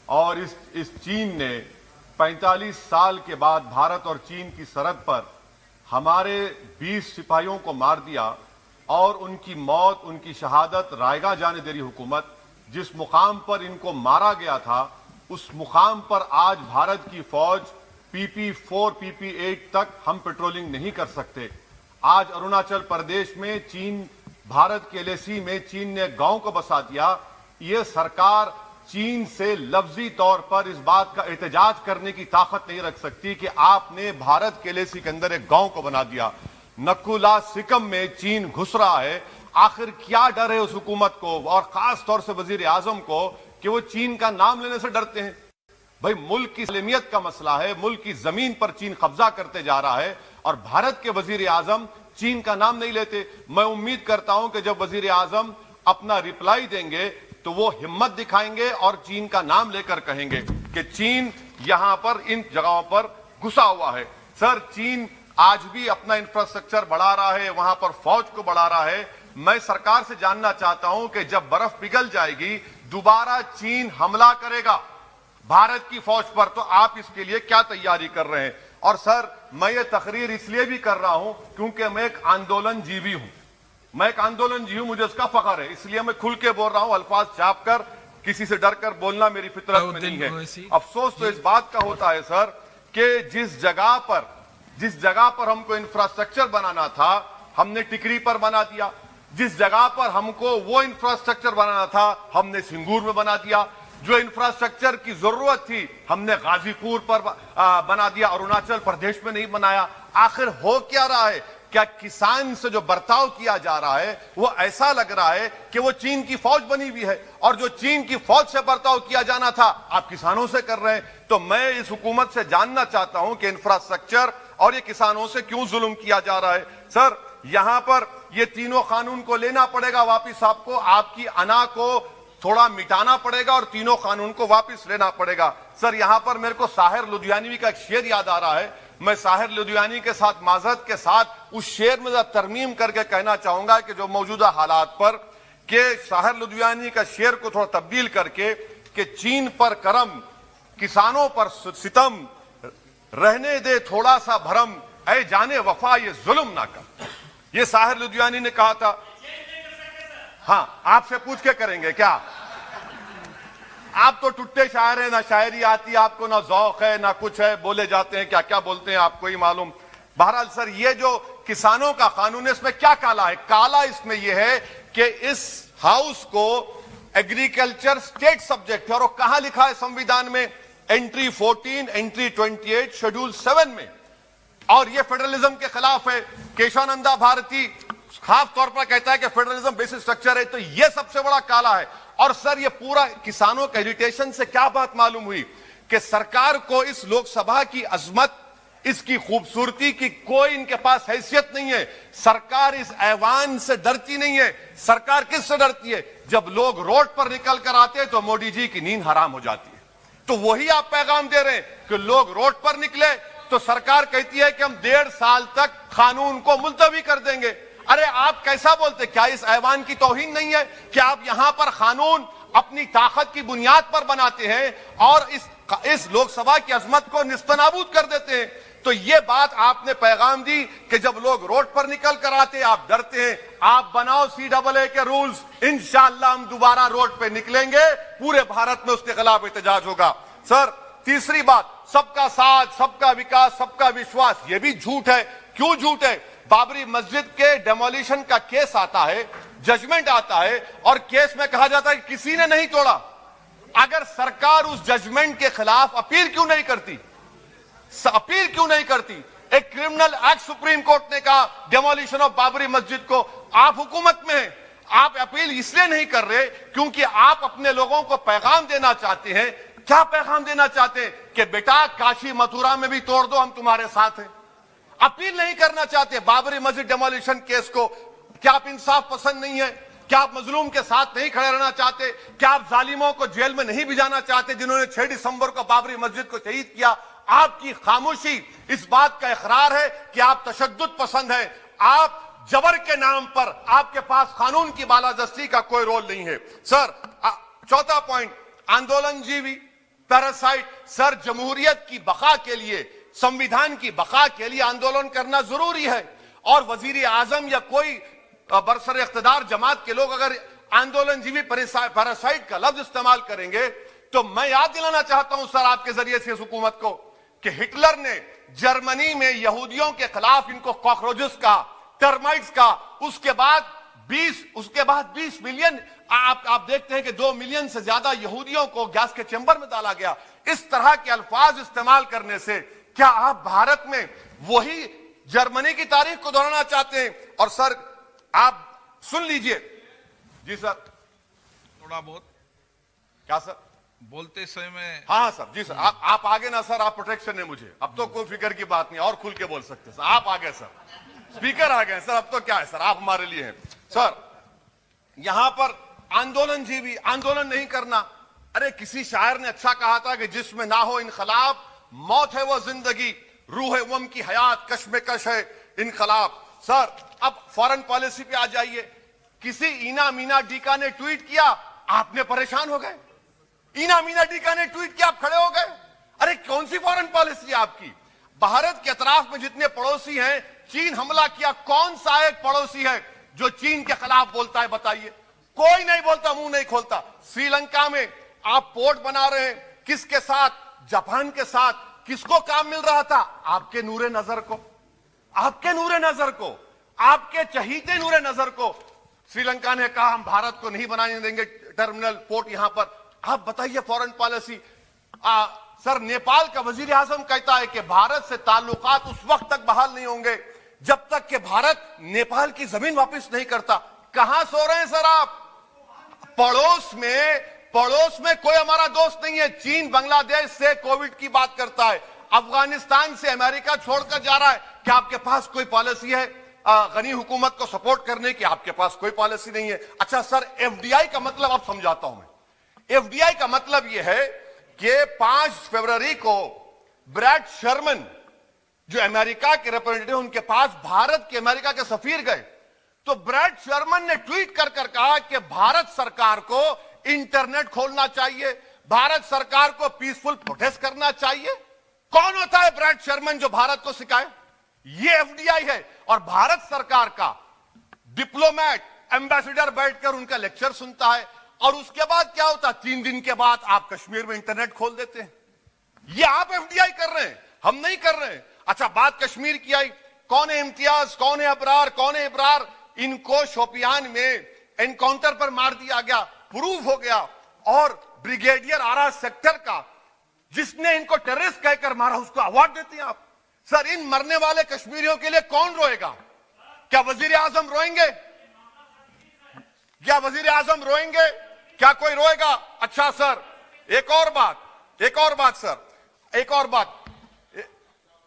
और इस चीन ने 45 साल के बाद भारत और चीन की सरहद पर हमारे 20 सिपाहियों को मार दिया और उनकी मौत, उनकी शहादत रायगा जाने दे रही हुकूमत। जिस मुकाम पर इनको मारा गया था उस मुकाम पर आज भारत की फौज PP4, PP8 तक हम पेट्रोलिंग नहीं कर सकते। आज अरुणाचल प्रदेश में चीन, भारत के LAC में चीन ने गांव को बसा दिया। ये सरकार चीन से लफ्जी तौर पर इस बात का एहतजाज करने की ताकत नहीं रख सकती कि आपने भारत के LAC के अंदर एक गांव को बना दिया। नकुला सिकम में चीन घुस रहा है। आखिर क्या डर है उस हुकूमत को और खास तौर से वजीर आजम को कि वो चीन का नाम लेने से डरते हैं? भाई, मुल्क की सलामियत का मसला है, मुल्क की जमीन पर चीन कब्जा करते जा रहा है और भारत के वजीर आजम चीन का नाम नहीं लेते। मैं उम्मीद करता हूं कि जब वजीर आजम अपना रिप्लाई देंगे तो वो हिम्मत दिखाएंगे और चीन का नाम लेकर कहेंगे कि चीन यहां पर इन जगहों पर घुसा हुआ है। सर, चीन आज भी अपना इंफ्रास्ट्रक्चर बढ़ा रहा है, वहां पर फौज को बढ़ा रहा है। मैं सरकार से जानना चाहता हूं कि जब बर्फ पिघल जाएगी दोबारा चीन हमला करेगा भारत की फौज पर, तो आप इसके लिए क्या तैयारी कर रहे हैं? और सर, मैं ये तकरीर इसलिए भी कर रहा हूं क्योंकि मैं एक आंदोलन जीवी हूं। मैं एक आंदोलन जीवी हूं, मुझे उसका फख्र है, इसलिए मैं खुल के बोल रहा हूं। अल्फाज छाप कर, किसी से डर कर बोलना मेरी फितरत में नहीं है। अफसोस तो इस बात का होता है सर कि जिस जगह पर हमको इंफ्रास्ट्रक्चर बनाना था हमने टिकरी पर बना दिया। जिस जगह पर हमको वो इंफ्रास्ट्रक्चर बनाना था हमने सिंगूर में बना दिया। जो इंफ्रास्ट्रक्चर की जरूरत थी हमने गाजीपुर पर बना दिया, अरुणाचल प्रदेश में नहीं बनाया। आखिर हो क्या रहा है? क्या किसान से जो बर्ताव किया जा रहा है वो ऐसा लग रहा है कि वो चीन की फौज बनी हुई है और जो चीन की फौज से बर्ताव किया जाना था आप किसानों से कर रहे हैं। तो मैं इस हुकूमत से जानना चाहता हूं कि इंफ्रास्ट्रक्चर और ये किसानों से क्यों जुल्म किया जा रहा है? सर, यहां पर ये तीनों कानून को लेना पड़ेगा वापिस, आपको आपकी अना को थोड़ा मिटाना पड़ेगा और तीनों कानून को वापस लेना पड़ेगा। सर, यहां पर मेरे को साहिर लुधियानवी का एक शेर याद आ रहा है। मैं साहिर लुधियानवी के साथ माजरत के साथ उस शेर में तरमीम करके कहना चाहूंगा कि जो मौजूदा हालात पर के साहिर लुधियानवी का शेर को थोड़ा तब्दील करके कि चीन पर करम, किसानों पर सितम, रहने दे थोड़ा सा भरम, ऐ जाने वफा ये जुल्म ना कर। ये साहिर लुधियानवी ने कहा था। हाँ, आपसे पूछ के करेंगे क्या? आप तो टुट्टे शायर हैं, ना शायरी आती आपको, ना ज़ौक़ है, ना कुछ है, बोले जाते हैं क्या क्या बोलते हैं आपको ही मालूम। बहरहाल सर, ये जो किसानों का कानून है इसमें क्या काला है? काला इसमें यह है कि इस हाउस को एग्रीकल्चर स्टेट सब्जेक्ट है और कहां लिखा है संविधान में? एंट्री 14, एंट्री 28, शेड्यूल 7 में। और यह फेडरलिज्म के खिलाफ है। केशवानंदा भारती खास तौर पर कहता है कि फेडरलिज्म बेसिक स्ट्रक्चर है, तो यह सबसे बड़ा काला है। और सर, ये पूरा किसानों के एजिटेशन से क्या बात मालूम हुई कि सरकार को इस लोकसभा की अजमत, इसकी खूबसूरती की कोई इनके पास हैसियत नहीं है। सरकार इस ऐवान से डरती नहीं है। सरकार किससे डरती है? जब लोग रोड पर निकल कर आते हैं तो मोदी जी की नींद हराम हो जाती है। तो वही आप पैगाम दे रहे हैं कि लोग रोड पर निकले तो सरकार कहती है कि हम 1.5 साल तक कानून को मुलतवी कर देंगे। अरे आप कैसा बोलते? क्या इस ऐवान की तौहीन नहीं है कि आप यहां पर कानून अपनी ताकत की बुनियाद पर बनाते हैं और इस लोकसभा की अजमत को निस्तनाबूद कर देते हैं? तो ये बात आपने पैगाम दी कि जब लोग रोड पर निकल कर आते आप डरते हैं। आप बनाओ CAA के रूल्स, इंशाअल्लाह हम दोबारा रोड पे निकलेंगे, पूरे भारत में उसके खिलाफ एहतजाज होगा। सर, तीसरी बात, सबका साथ, सबका विकास, सबका विश्वास, ये भी झूठ है। क्यों झूठ है? बाबरी मस्जिद के डेमोलिशन का केस आता है, जजमेंट आता है और केस में कहा जाता है कि किसी ने नहीं तोड़ा। अगर सरकार उस जजमेंट के खिलाफ अपील क्यों नहीं करती? एक क्रिमिनल एक्ट सुप्रीम कोर्ट ने कहा डेमोलिशन ऑफ बाबरी मस्जिद को। आप हुकूमत में हैं, आप अपील इसलिए नहीं कर रहे क्योंकि आप अपने लोगों को पैगाम देना चाहते हैं। क्या पैगाम देना चाहते हैं? कि बेटा काशी मथुरा में भी तोड़ दो, हम तुम्हारे साथ हैं। अपील नहीं करना चाहते बाबरी मस्जिद डेमोलिशन केस को। क्या आप इंसाफ पसंद नहीं है? क्या आप मजलूम के साथ नहीं खड़े रहना चाहते? क्या आप जालिमों को जेल में नहीं भिजाना चाहते जिन्होंने 6 दिसंबर को बाबरी मस्जिद को शहीद किया? आपकी खामोशी इस बात का इकरार है कि आप तशद्दुद पसंद है। आप जबर के नाम पर आपके पास कानून की बालादस्ती का कोई रोल नहीं है। सर, चौथा पॉइंट, आंदोलन जीवी। पैरासाइट। सर, जमहूरियत की बका के लिए, संविधान की बका के लिए आंदोलन करना जरूरी है। और वजीर आजम या कोई बरसर इख्तिदार जमात के लोग अगर आंदोलनजीवी पैरासाइट का लफ्ज इस्तेमाल करेंगे तो मैं याद दिलाना चाहता हूं सर आपके जरिए से इस हुकूमत को कि हिटलर ने जर्मनी में यहूदियों के खिलाफ इनको कॉकरोचेस का, टर्माइट्स का, उसके बाद 20 मिलियन, आप देखते हैं कि 2 मिलियन से ज्यादा यहूदियों को गैस के चेंबर में डाला गया। इस तरह के अल्फाज इस्तेमाल करने से क्या आप भारत में वही जर्मनी की तारीख को दोहराना चाहते हैं? और सर आप सुन लीजिए। जी सर, थोड़ा बहुत क्या सर बोलते समय में। हाँ सर, जी सर, आप आगे ना सर, आप प्रोटेक्शन है मुझे, अब तो कोई फिक्र की बात नहीं, और खुल के बोल सकते सर। आप आ गए सर, स्पीकर आ गए सर, अब तो क्या है सर, आप हमारे लिए हैं सर। यहां पर आंदोलनजीवी आंदोलन नहीं करना। अरे किसी शायर ने अच्छा कहा था कि जिसमें ना हो इनकलाब मौत है वो जिंदगी, रूह है वम की हयात कश्मकश है इनकलाब। सर अब फॉरेन पॉलिसी पे आ जाइए। किसी ईना मीना डीका ने ट्वीट किया, आपने परेशान हो गए। ईना मीना डीका ने ट्वीट किया, आप खड़े हो गए। अरे कौन सी फॉरेन पॉलिसी है आपकी? भारत के अतराफ में जितने पड़ोसी हैं, चीन हमला किया, कौन सा एक पड़ोसी है जो चीन के खिलाफ बोलता है? बताइए। कोई नहीं बोलता, मुंह नहीं खोलता। श्रीलंका में आप पोर्ट बना रहे हैं, किसके साथ? जापान के साथ। किसको काम मिल रहा था? आपके नूरे नजर को, आपके नूरे नजर को, आपके चहीते नूरे नजर को। श्रीलंका ने कहा हम भारत को नहीं बनाने देंगे टर्मिनल पोर्ट यहां पर। आप बताइए फॉरेन पॉलिसी। सर नेपाल का वजीर आजम कहता है कि भारत से ताल्लुकात उस वक्त तक बहाल नहीं होंगे जब तक कि भारत नेपाल की जमीन वापस नहीं करता। कहां सो रहे हैं सर आप? पड़ोस में कोई हमारा दोस्त नहीं है। चीन बांग्लादेश से कोविड की बात करता है, अफगानिस्तान से अमेरिका छोड़कर जा रहा है। क्या आपके पास कोई पॉलिसी है गनी हुकूमत को सपोर्ट करने की? आपके पास कोई पॉलिसी नहीं है। अच्छा सर, एफडीआई का मतलब अब समझाता हूं मैं। एफडीआई का मतलब यह है कि 5 फरवरी को ब्रैड शर्मन जो अमेरिका के रिप्रेजेंटेटिव, उनके पास भारत के अमेरिका के सफीर गए, तो ब्रैड शर्मन ने ट्वीट कर कहा कि भारत सरकार को इंटरनेट खोलना चाहिए, भारत सरकार को पीसफुल प्रोटेस्ट करना चाहिए। कौन होता है ब्रैड शर्मन जो भारत को सिखाए? ये एफडीआई है। और भारत सरकार का डिप्लोमेट, एम्बेसडर बैठकर उनका लेक्चर सुनता है। और उसके बाद क्या होता? 3 दिन के बाद आप कश्मीर में इंटरनेट खोल देते हैं। ये आप एफडीआई कर रहे हैं, हम नहीं कर रहे हैं। अच्छा, बात कश्मीर की आई। कौन है इम्तियाज, कौन है अबरार, कौन है इब्रार? इनको शोपियान में एनकाउंटर पर मार दिया गया, प्रूव हो गया। और ब्रिगेडियर आरा सेक्टर का जिसने इनको टेररिस्ट कहकर मारा, उसको अवार्ड देते हैं आप। सर, इन मरने वाले कश्मीरियों के लिए कौन रोएगा? क्या वजीर आजम रोएंगे? क्या वजीर आजम रोएंगे? क्या कोई रोएगा? अच्छा सर, एक और बात सर,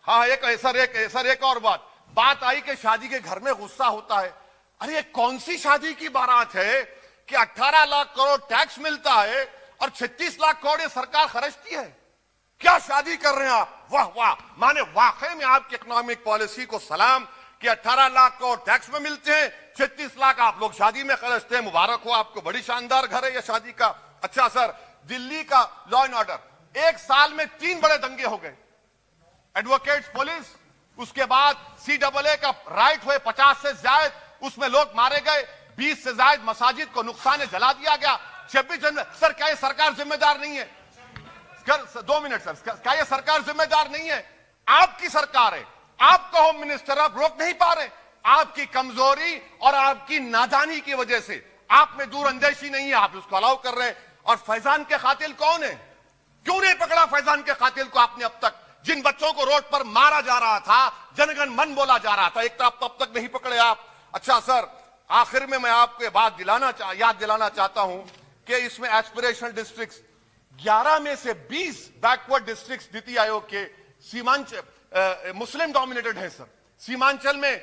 हाँ एक और बात आई कि शादी के घर में गुस्सा होता है। अरे ये कौन सी शादी की बारात है कि 18 लाख करोड़ टैक्स मिलता है और 36 लाख करोड़ ये सरकार खर्चती है? क्या शादी कर रहे हैं आप? वाह वाह, माने वाकई में आपकी इकोनॉमिक पॉलिसी को सलाम कि 18 लाख करोड़ टैक्स में मिलते हैं, 36 लाख आप लोग शादी में खर्चते हैं। मुबारक हो आपको, बड़ी शानदार घर है ये शादी का। अच्छा सर, दिल्ली का लॉ एंड ऑर्डर, 1 साल में 3 बड़े दंगे हो गए। एडवोकेट्स पुलिस, उसके बाद CAA का राइट हुए 50 से ज्यादा, उसमें लोग मारे गए। 20 से ज्यादा मसाजिद को नुकसान जला दिया गया। 26 जनवरी। सर क्या ये सरकार जिम्मेदार नहीं है? 2 मिनट सर, क्या ये सरकार जिम्मेदार नहीं है? आपकी सरकार है, आपका होम मिनिस्टर, आप रोक नहीं पा रहे। आपकी कमजोरी और आपकी नादानी की वजह से, आप में दूरअंदेशी नहीं है, आप उसको अलाउ कर रहे हैं। और फैजान के कातिल कौन है? क्यों नहीं पकड़ा फैजान के कातिल को आपने अब तक? जिन बच्चों को रोड पर मारा जा रहा था, जनगण मन बोला जा रहा था, एक तरफ तब तक नहीं पकड़े आप। अच्छा सर, आखिर में मैं आपको बात याद दिलाना चाहता हूं कि इसमें एस्पिरेशनल डिस्ट्रिक्ट्स 11 में से 20 बैकवर्ड डिस्ट्रिक्ट्स नीति आयोग के सीमांचल मुस्लिम डोमिनेटेड है सर। सीमांचल में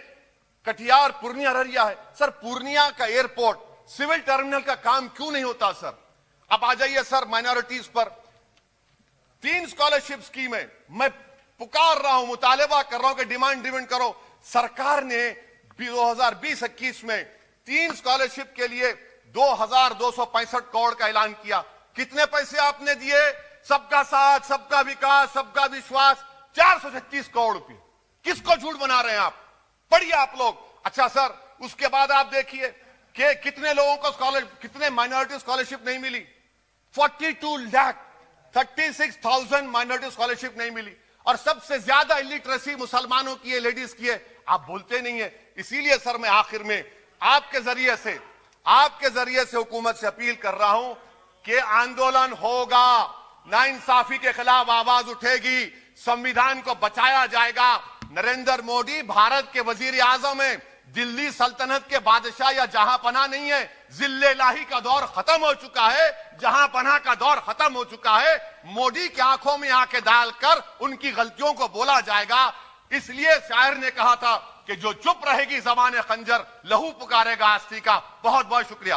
कटिहार, पूर्णिया, अररिया है। सर पूर्णिया का एयरपोर्ट, सिविल टर्मिनल का काम क्यों नहीं होता सर? अब आ जाइए सर माइनॉरिटीज पर। 3 स्कॉलरशिप स्कीम है, मैं पुकार रहा हूं, मुतालिबा कर रहा हूं कि डिमांड करो। सरकार ने 2020-21 में 3 स्कॉलरशिप के लिए 2265 करोड़ का ऐलान किया। कितने पैसे आपने दिए? सबका साथ, सबका विकास, सबका विश्वास, 436 करोड़ रुपए। किसको झूठ बना रहे हैं आप? पढ़िए आप लोग। अच्छा सर, उसके बाद आप देखिए कि कितने लोगों को कितने माइनॉरिटी स्कॉलरशिप नहीं मिली। 42,36,000 माइनॉरिटी स्कॉलरशिप नहीं मिली। और सबसे ज्यादा इलिटरेसी मुसलमानों की है, लेडीज की है। आप बोलते नहीं है। इसीलिए सर मैं आखिर में आपके जरिए से हुकूमत से अपील कर रहा हूं कि आंदोलन होगा, नाइंसाफी के खिलाफ आवाज उठेगी, संविधान को बचाया जाएगा। नरेंद्र मोदी भारत के वजीर आजम है। दिल्ली सल्तनत के बादशाह या जहांपना नहीं है। जिल्ले-लाही का दौर खत्म हो चुका है, जहांपना का दौर खत्म हो चुका है। मोदी की आंखों में आंखें डालकर उनकी गलतियों को बोला जाएगा। इसलिए शायर ने कहा था कि जो चुप रहेगी ज़बान खंजर, लहू पुकारेगा आस्ती का। बहुत बहुत शुक्रिया।